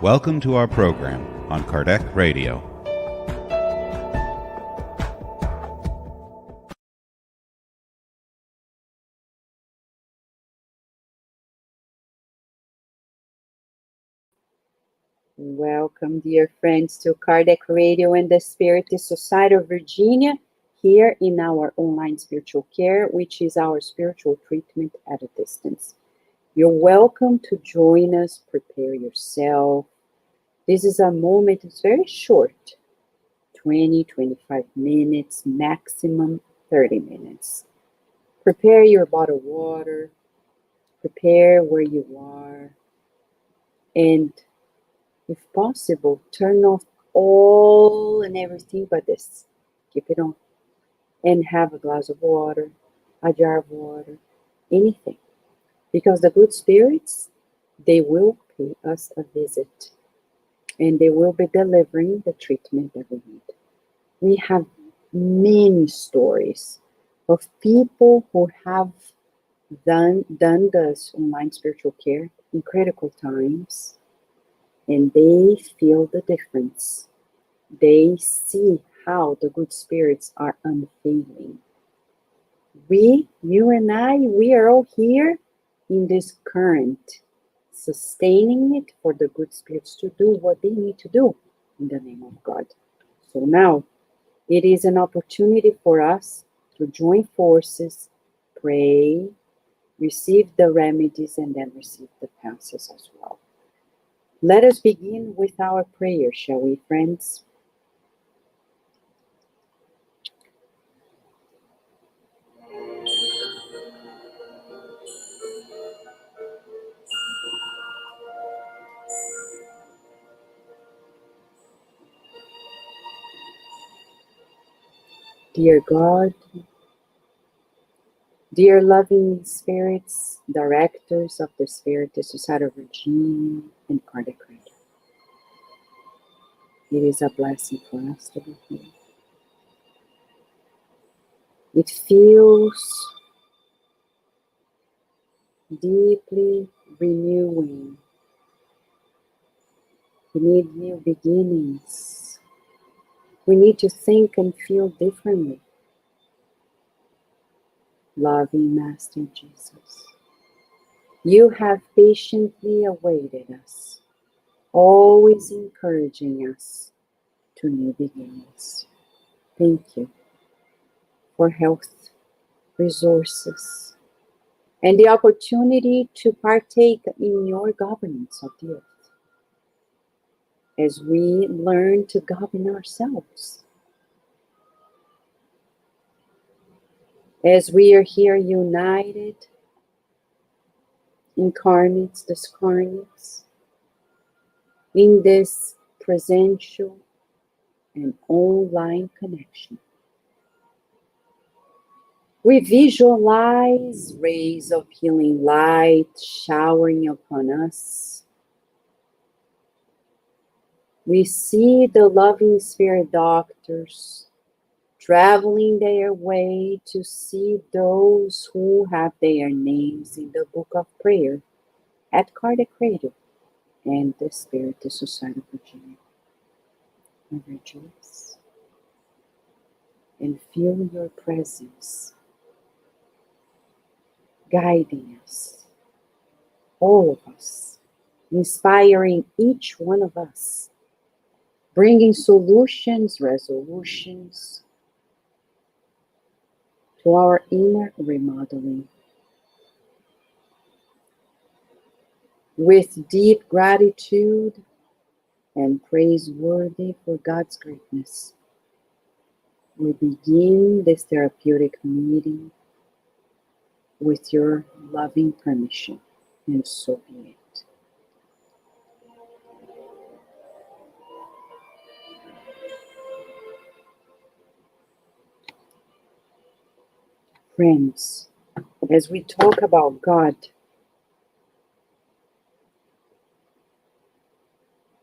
Welcome to our program on Kardec Radio. Welcome, dear friends, to Kardec Radio and the Spiritist Society of Virginia, here in our online spiritual care, which is our spiritual treatment at a distance. You're welcome to join us. Prepare yourself. This is a moment, it's very short, 20, 25 minutes, maximum 30 minutes. Prepare your bottle of water, prepare where you are, and if possible, turn off all and everything but this. Keep it on. And have a glass of water, a jar of water, anything. Because the good spirits, they will pay us a visit. And they will be delivering the treatment that we need. We have many stories of people who have done this online spiritual care in critical times. And they feel the difference. They see how the good spirits are unfailing. You and I, we are all here in this current, sustaining it for the good spirits to do what they need to do in the name of God. So now, it is an opportunity for us to join forces, pray, receive the remedies, and then receive the passes as well. Let us begin with our prayer, shall we, friends? Dear God, dear loving spirits, directors of the Spiritist Society of Virginia and Kardec Radio, it is a blessing for us to be here. It feels deeply renewing. We need new beginnings. We need to think and feel differently. Loving Master Jesus, you have patiently awaited us, always encouraging us to new beginnings. Thank you for health, resources, and the opportunity to partake in your governance of the earth as we learn to govern ourselves. As we are here united, incarnates, discarnates, in this presential and online connection. We visualize rays of healing light showering upon us. We see the loving spirit doctors traveling their way to see those who have their names in the book of prayer at Kardec Radio and the Spiritist Society of Virginia. I rejoice and feel your presence guiding us, all of us, inspiring each one of us, bringing solutions, resolutions to our inner remodeling. With deep gratitude and praiseworthy for God's greatness, we begin this therapeutic meeting with your loving permission, and so be it. Friends, as we talk about God,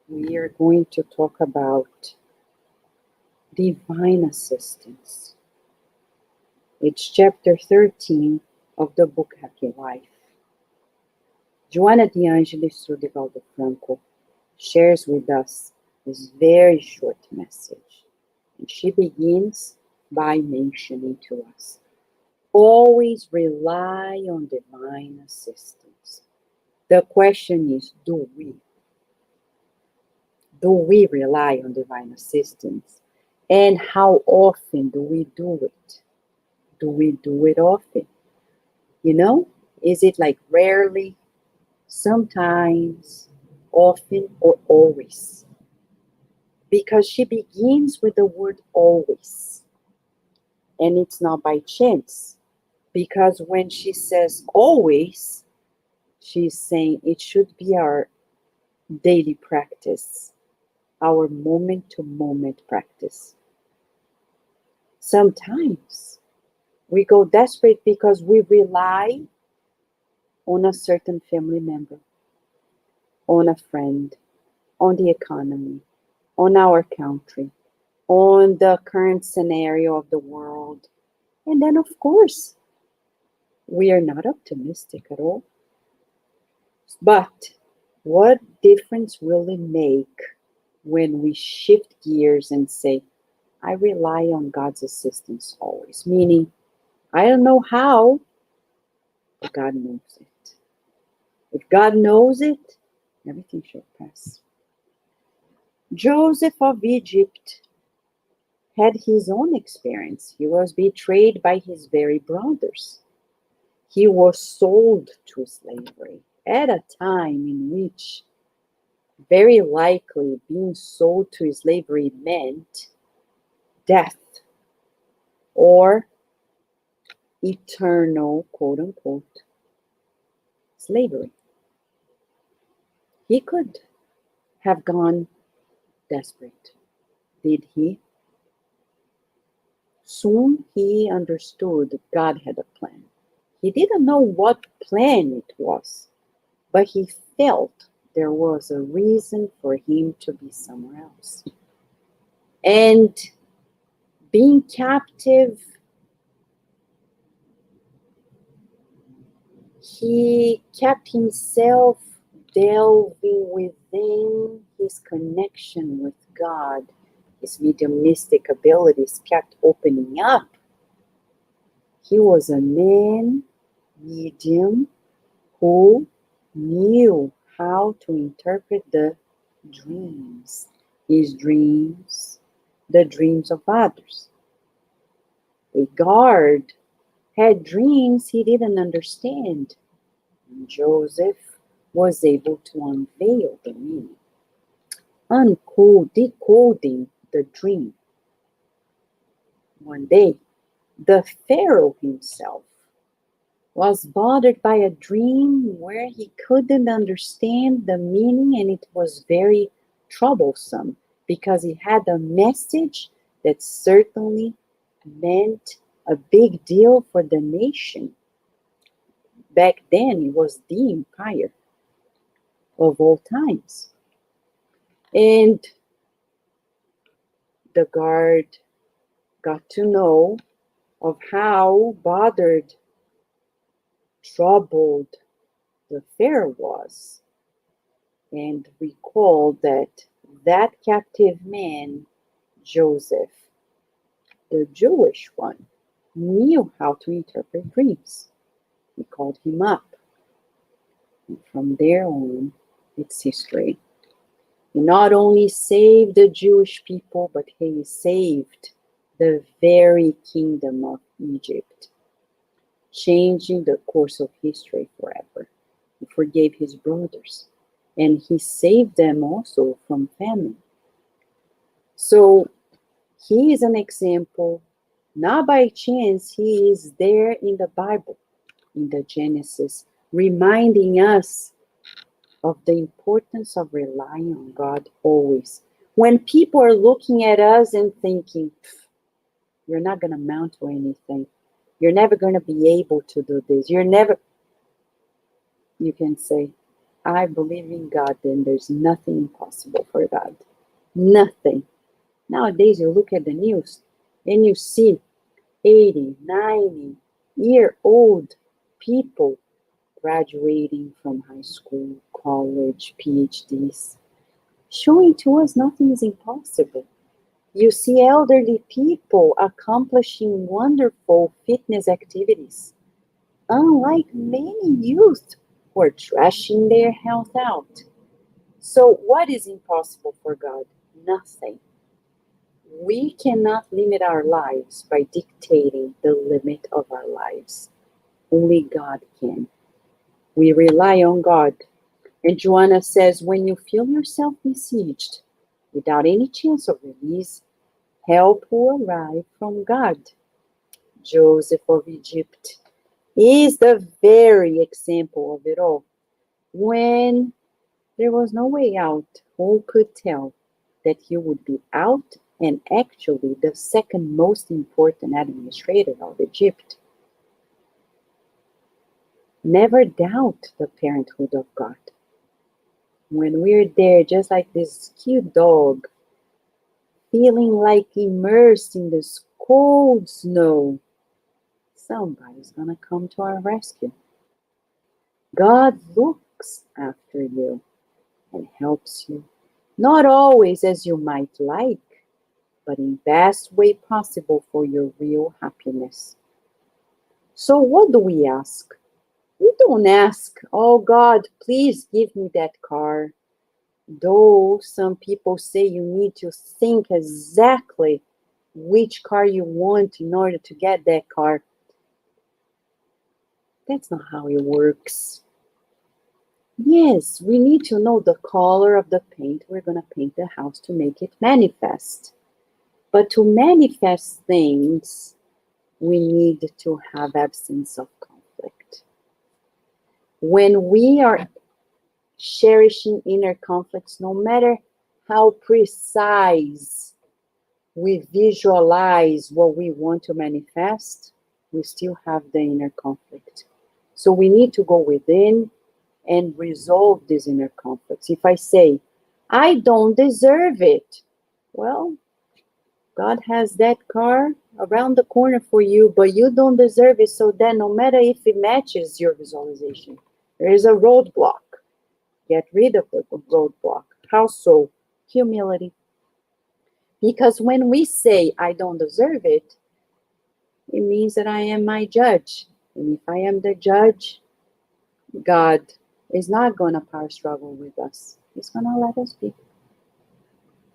we are going to talk about divine assistance. It's chapter 13 of the book Happy Life. Joanna de Angelis through Divaldo Franco shares with us this very short message. And she begins by mentioning to us, always rely on divine assistance. The question is, do we? Do we rely on divine assistance? And how often do we do it? Do we do it often? You know, is it like rarely, sometimes, often, or always? Because she begins with the word always. And it's not by chance. Because when she says always, she's saying it should be our daily practice, our moment-to-moment practice. Sometimes we go desperate because we rely on a certain family member, on a friend, on the economy, on our country, on the current scenario of the world. And then, of course, we are not optimistic at all. But what difference will it make when we shift gears and say, I rely on God's assistance always? Meaning, I don't know how, but God knows it. If God knows it, everything shall pass. Joseph of Egypt had his own experience. He was betrayed by his very brothers. He was sold to slavery at a time in which very likely being sold to slavery meant death or eternal, quote unquote, slavery. He could have gone desperate. Did he? Soon he understood God had a plan. He didn't know what plan it was, but he felt there was a reason for him to be somewhere else. And being captive, he kept himself delving within his connection with God. His mediumistic abilities kept opening up. He was a man, medium, who knew how to interpret the dreams, his dreams, the dreams of others. A guard had dreams he didn't understand. And Joseph was able to unveil the meaning, decoding the dream. One day, the Pharaoh himself was bothered by a dream where he couldn't understand the meaning, and it was very troublesome because it had a message that certainly meant a big deal for the nation. Back then, it was the empire of all times. And the guard got to know of how bothered, troubled the Pharaoh was, and recalled that captive man, Joseph, the Jewish one, knew how to interpret dreams. He called him up. And from there on, it's history. He not only saved the Jewish people, but he saved the very kingdom of Egypt, changing the course of history forever. He forgave his brothers, and he saved them also from famine. So he is an example. Not by chance, he is there in the Bible, in the Genesis, reminding us of the importance of relying on God always. When people are looking at us and thinking, you're not going to amount to anything, you're never going to be able to do this, you can say, I believe in God, then there's nothing impossible for God. Nothing. Nowadays, you look at the news and you see 80, 90-year-old people graduating from high school, college, PhDs, showing to us nothing is impossible. You see elderly people accomplishing wonderful fitness activities, unlike many youth who are trashing their health out. So, what is impossible for God? Nothing. We cannot limit our lives by dictating the limit of our lives. Only God can. We rely on God. And Joanna says, when you feel yourself besieged, without any chance of release, help will arrive from God. Joseph of Egypt is the very example of it all. When there was no way out, who could tell that he would be out and actually the second most important administrator of Egypt? Never doubt the parenthood of God. When we're there, just like this cute dog, feeling like immersed in this cold snow, somebody's gonna come to our rescue. God looks after you and helps you, not always as you might like, but in best way possible for your real happiness. So what do we ask? We don't ask, oh God, please give me that car. Though some people say you need to think exactly which car you want in order to get that car. That's not how it works. Yes, we need to know the color of the paint we're going to paint the house to make it manifest. But to manifest things, we need to have absence of conflict. When we are cherishing inner conflicts, no matter how precise we visualize what we want to manifest, we still have the inner conflict. So we need to go within and resolve these inner conflicts. If I say, I don't deserve it, well, God has that car around the corner for you, but you don't deserve it. So then no matter if it matches your visualization, there is a roadblock. Get rid of the roadblock. How so? Humility. Because when we say, I don't deserve it, it means that I am my judge. And if I am the judge, God is not going to power struggle with us. He's going to let us be.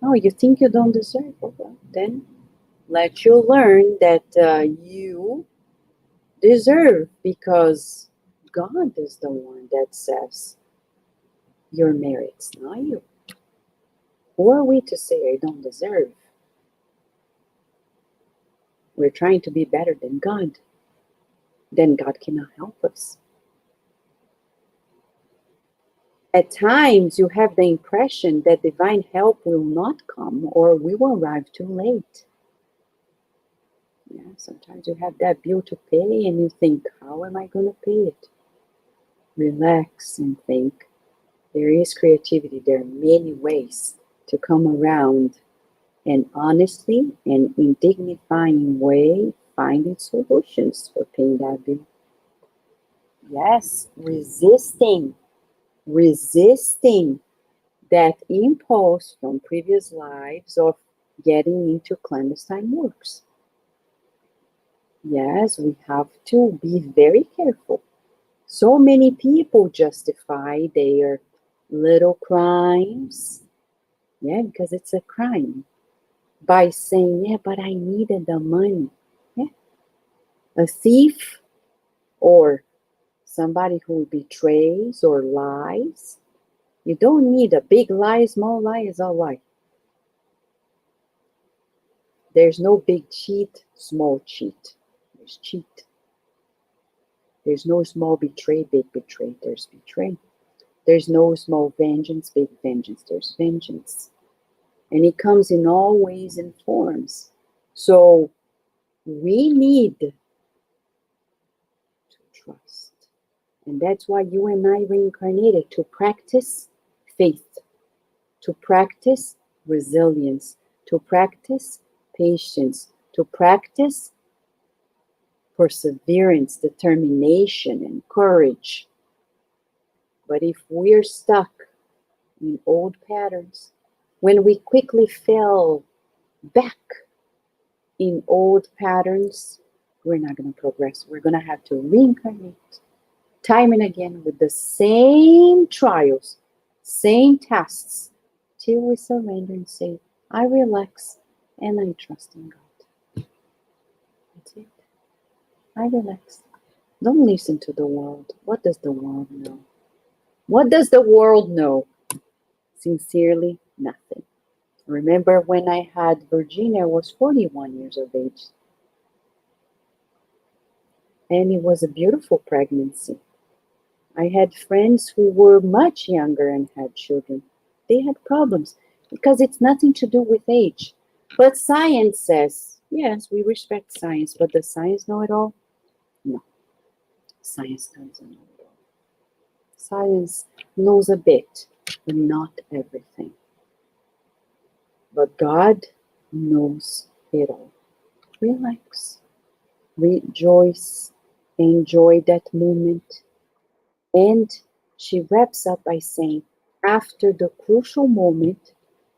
Oh, you think you don't deserve it? Well, then let you learn that you deserve, because God is the one that says your merits, not you. Who are we to say I don't deserve? We're trying to be better than God. Then God cannot help us. At times, you have the impression that divine help will not come or we will arrive too late. Yeah, sometimes you have that bill to pay and you think, how am I going to pay it? Relax and think. There is creativity. There are many ways to come around and honestly and in dignifying way finding solutions for paying that bill. Yes, resisting that impulse from previous lives of getting into clandestine works. Yes, we have to be very careful. So many people justify their little crimes, yeah, because it's a crime, by saying, yeah, but I needed the money. Yeah. A thief or somebody who betrays or lies, you don't need a big lie, small lie is a lie. There's no big cheat, small cheat. There's cheat. There's no small betray, big betray. There's betray. There's no small vengeance, big vengeance. There's vengeance. And it comes in all ways and forms. So we need to trust. And that's why you and I reincarnated, to practice faith, to practice resilience, to practice patience, to practice perseverance, determination, and courage. But if we're stuck in old patterns, when we quickly fell back in old patterns, we're not going to progress. We're going to have to reincarnate time and again with the same trials, same tests, till we surrender and say, I relax and I trust in God. That's it. I relax. Don't listen to the world. What does the world know? What does the world know? Sincerely, nothing. Remember when I had Virginia, I was 41 years of age. And it was a beautiful pregnancy. I had friends who were much younger and had children. They had problems because it's nothing to do with age. But science says, yes, we respect science, but does science know it all? No, science doesn't know it all. Science knows a bit, but not everything. But God knows it all. Relax, rejoice, enjoy that moment. And she wraps up by saying, after the crucial moment,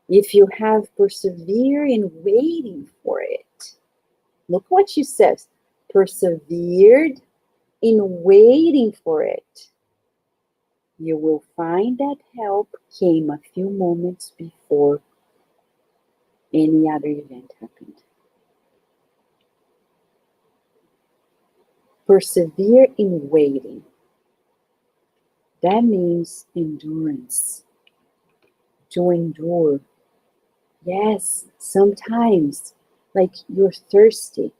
if you have persevered in waiting for it, look what she says, persevered in waiting for it, you will find that help came a few moments before any other event happened. Persevere in waiting. That means endurance. To endure. Yes, sometimes, like you're thirsty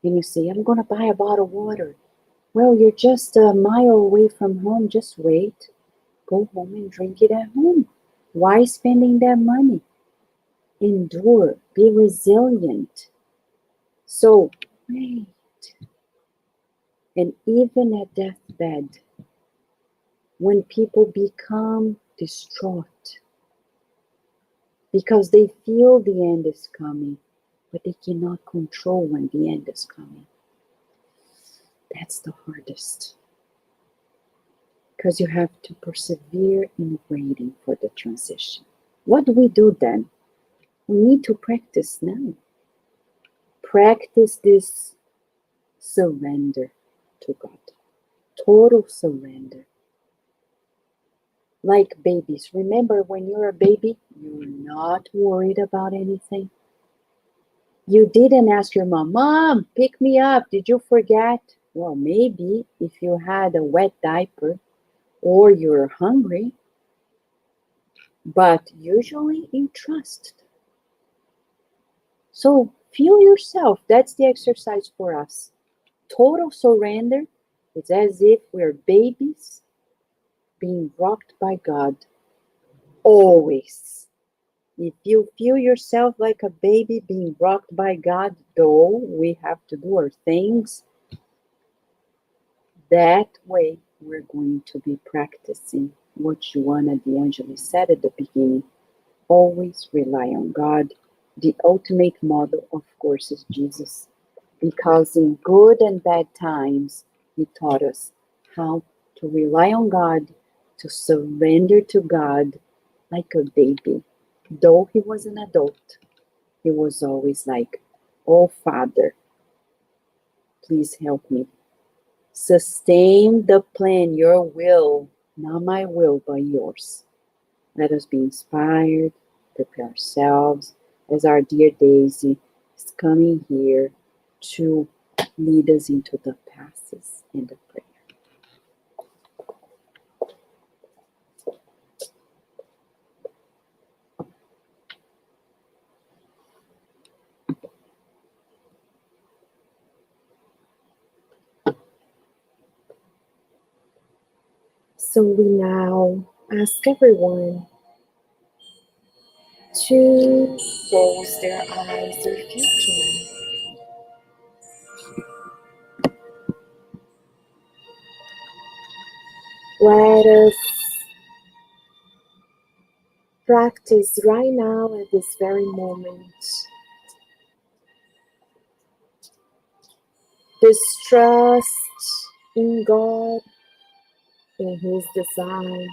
and you say, I'm going to buy a bottle of water. Well, you're just a mile away from home. Just wait. Go home and drink it at home. Why spending that money? Endure. Be resilient. So, wait. And even at deathbed, when people become distraught because they feel the end is coming, but they cannot control when the end is coming. That's the hardest. Because you have to persevere in waiting for the transition. What do we do then? We need to practice now. Practice this surrender to God. Total surrender. Like babies. Remember when you're a baby, you're not worried about anything. You didn't ask your mom, Mom, pick me up. Did you forget? Well, maybe if you had a wet diaper or you're hungry, but usually you trust. So feel yourself. That's the exercise for us. Total surrender is as if we're babies being rocked by God. Always. If you feel yourself like a baby being rocked by God, though we have to do our things, that way we're going to be practicing what Joanna de Angelis said at the beginning. Always rely on God. The ultimate model, of course, is Jesus. Because in good and bad times, he taught us how to rely on God, to surrender to God like a baby. Though he was an adult, he was always like, oh, Father, please help me. Sustain the plan, your will, not my will, but yours. Let us be inspired, prepare ourselves as our dear Daisy is coming here to lead us into the passes and the prayer. So we now ask everyone to close their eyes if you can. Let us practice right now at this very moment this trust in God, in His designs.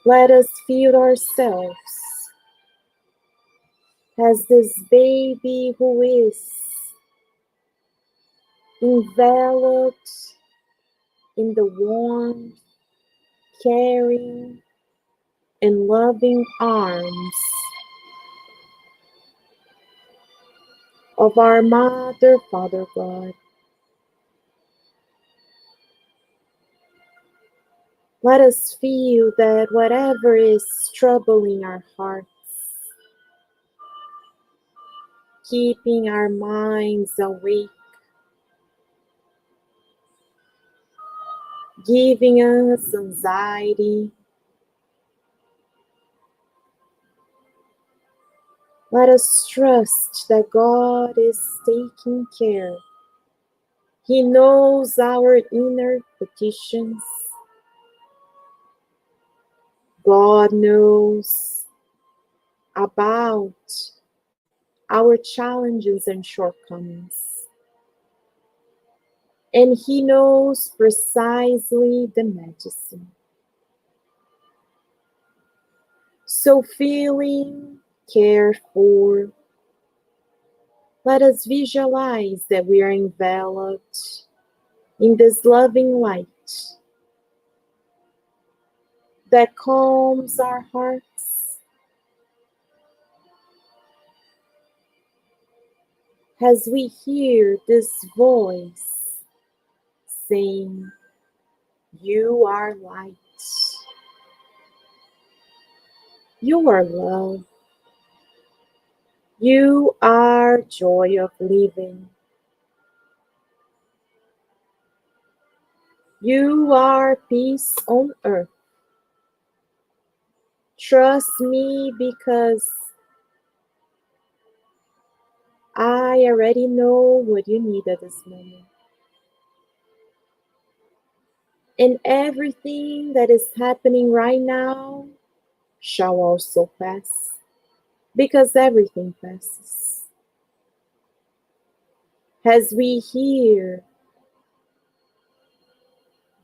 Let us feel ourselves as this baby who is enveloped in the warm, caring, and loving arms of our Mother, Father God. Let us feel that whatever is troubling our hearts, keeping our minds awake, giving us anxiety, let us trust that God is taking care. He knows our inner petitions. God knows about our challenges and shortcomings. And He knows precisely the medicine. So feeling cared for, let us visualize that we are enveloped in this loving light that calms our hearts as we hear this voice saying, "You are light. You are love. You are joy of living. You are peace on earth. Trust me because I already know what you need at this moment. And everything that is happening right now shall also pass, because everything passes." As we hear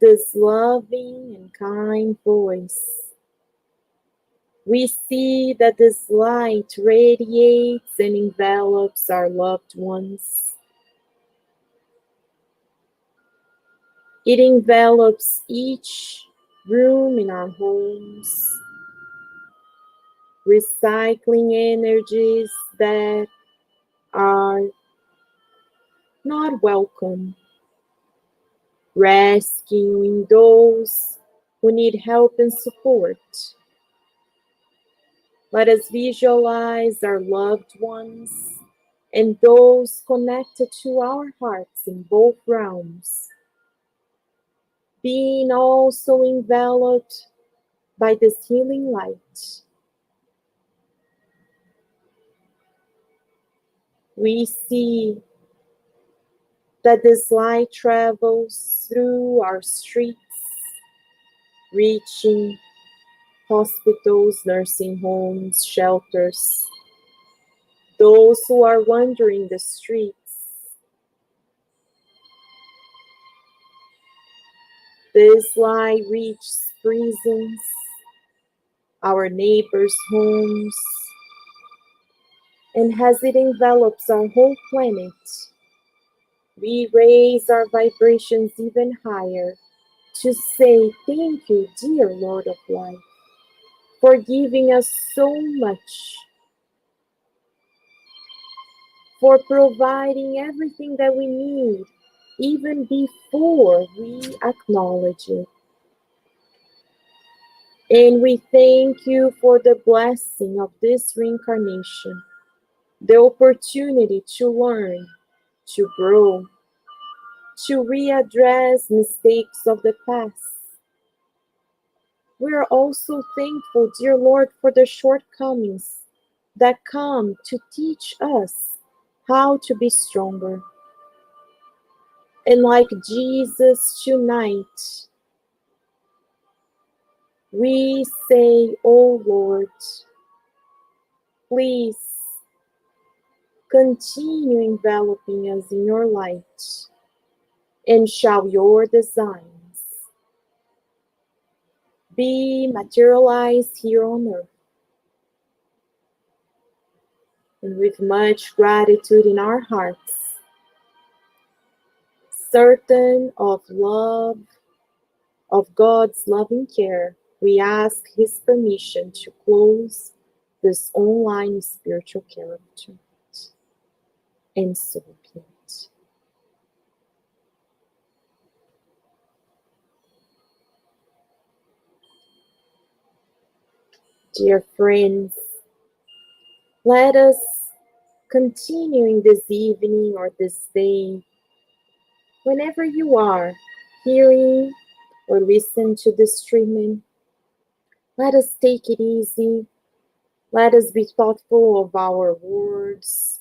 this loving and kind voice, we see that this light radiates and envelops our loved ones. It envelops each room in our homes, recycling energies that are not welcome, rescuing those who need help and support. Let us visualize our loved ones and those connected to our hearts in both realms, being also enveloped by this healing light. We see that this light travels through our streets, reaching hospitals, nursing homes, shelters, those who are wandering the streets. This light reaches prisons, our neighbors' homes, and as it envelops our whole planet, we raise our vibrations even higher to say thank you, dear Lord of Life, for giving us so much, for providing everything that we need, even before we acknowledge it. And we thank you for the blessing of this reincarnation, the opportunity to learn, to grow, to readdress mistakes of the past. We are also thankful, dear Lord, for the shortcomings that come to teach us how to be stronger. And like Jesus tonight, we say, "Oh Lord, please continue enveloping us in your light, and shall your designs be materialized here on earth. And with much gratitude in our hearts, certain of love, of God's loving care, we ask His permission to close this online spiritual care retreat. And so be it. Dear friends, let us continue in this evening or this day, whenever you are hearing or listen to the streaming, let us take it easy. Let us be thoughtful of our words,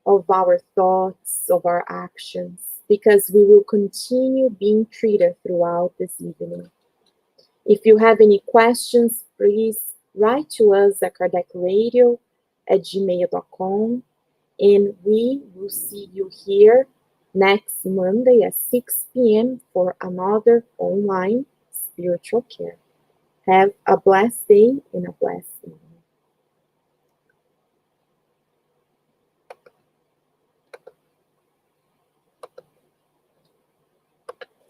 of our thoughts, of our actions, because we will continue being treated throughout this evening. If you have any questions, please write to us at kardecradio@gmail.com, and we will see you here next Monday at 6 p.m. for another online spiritual care. Have a blessed day and a blessed night.